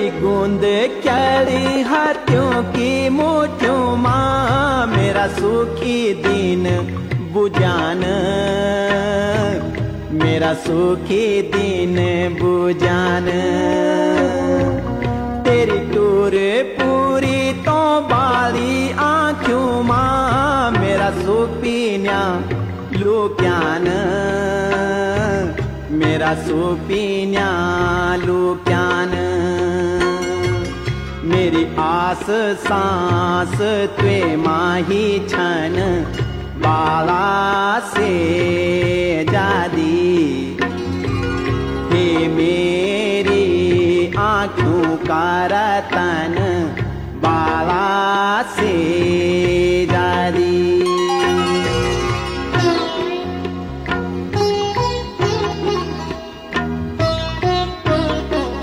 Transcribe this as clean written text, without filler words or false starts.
तेरी गूंद क्यारी हाथों की मुठ्ठियों माँ मेरा सुखी दिन बुझान, मेरा सुखी दिन बुझान। तेरी टूर पूरी तो बाली आँखों माँ मेरा सुख पीन्या लुक्यान, मेरा सुख पीन्या लुक्यान। मेरी आस सांस त्वे माही छन बाला से जादी, हे मेरी आँखों का रतन